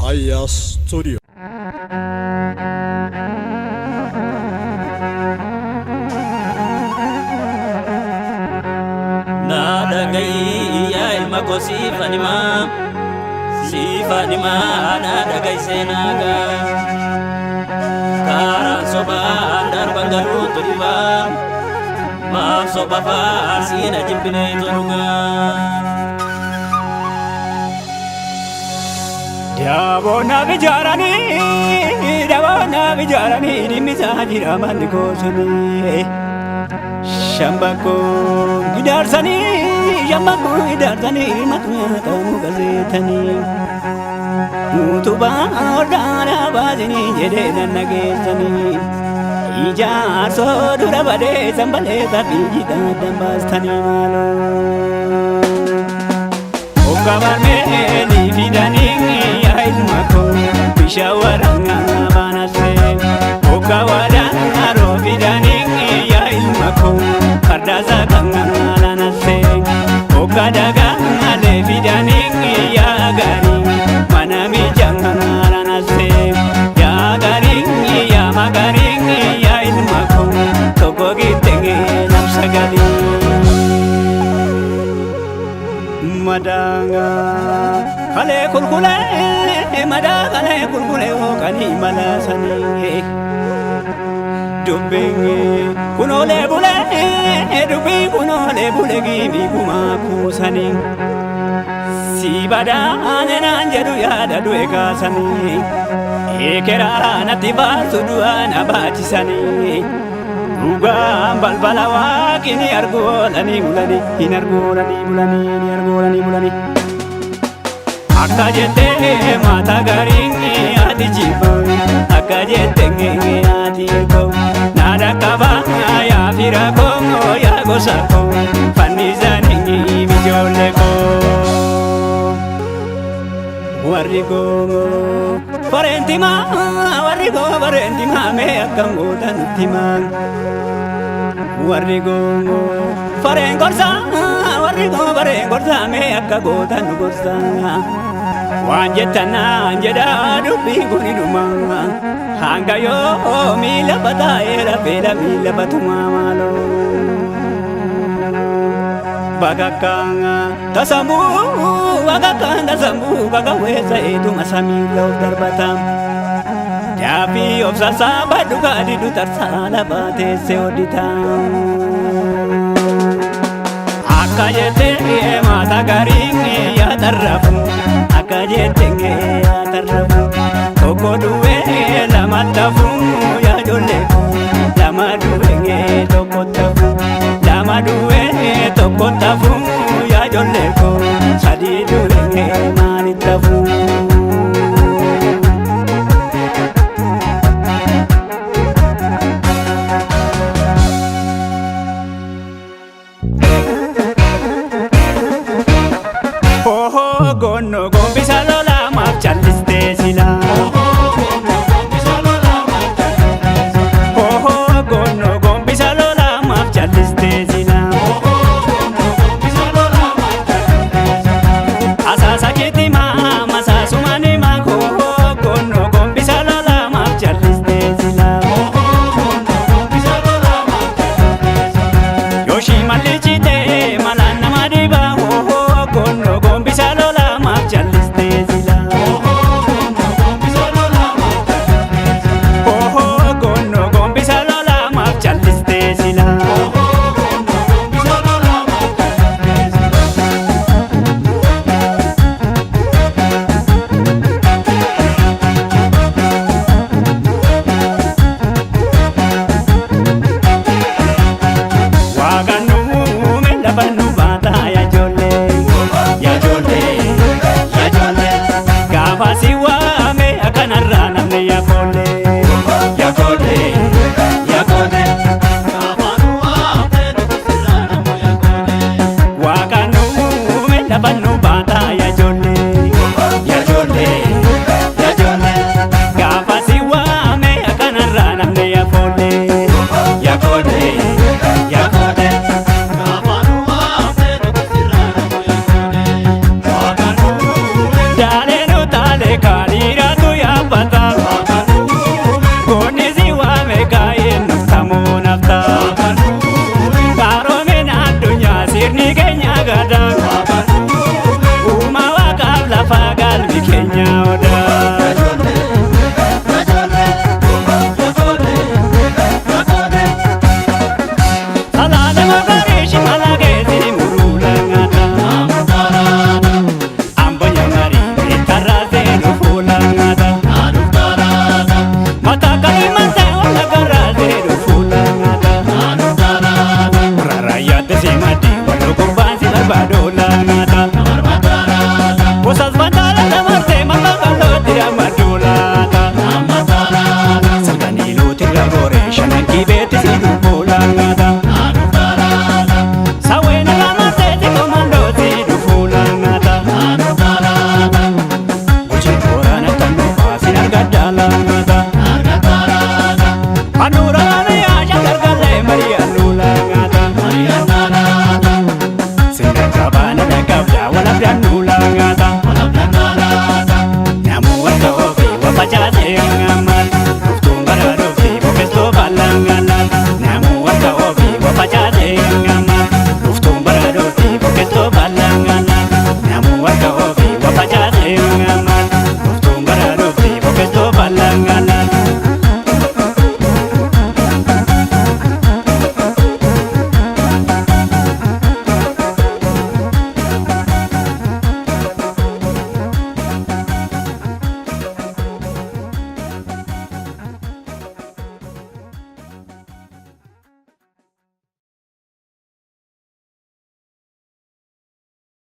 Aya Studio. Nada gai ya ilma ko sifanima nada gai senaga karan soba dar bangaru tuliba ma soba farsina jimbine turuga Dabona bijarani dimisajira mandiko suni Shambako gidarsani matnya kamu gazetani Mutuba ordana bazini jede nanagesani Ijar so durabade sambale tapi jita dambastani malo Okabarme ni fidani ilmako bishawaranga banase Okawadan aro fidani ilmako kardaza kangala nase Okadaga ale fidani ya gari manami jangala nase ya gari ya magari ya ilmako tokogi tenge napsagali madanga kale kulkule madagale kulkule okani malasani dubbengi kunole bule dubbi kunole bule gibi kuma kusani sibada nanjedu yada dueka sani ekera natibasu duana batisani Uga balbala wakini argolani bulani inargolani bulani Akajete mata garingi adi jiba Akajete ngenge adi ko Nada kaba ya firako ya gosako Fanizani bijole ko Warigo Parentima me akango danutima Warigo Farengorsa me akago danugorsa Wanjetana anjeda dubi guniduma Hangayo mila bataera pela mila batuma malo Bagakanga tasambu bagaweza edu masamilo darbatam Yapi obsasa baduga didu tarsala bate seoditam Akajete mata garingi ya tarrafu Akajete ya tarrafu Koko duwe lama tafu ya jolefu Lama duwe toko tafu Lama duwe toko tafu ya jolefu Sadi duwe mani tafu Gono gombisa lola map chaliste sila Gono gombisa lola map chaliste sila Asasa kiti mama sasumani ma Gono gombisa lola map chaliste sila Yoshi malichite malana madiba Gono gombisa lola chaliste zila gono gombisa lola map chaliste zila waganu melabanu bata ya jole Gafasiwa me akanarra namne yakole Wakanu me labanu bata ya jole Gafasiwa me akanarra namne yakole Dale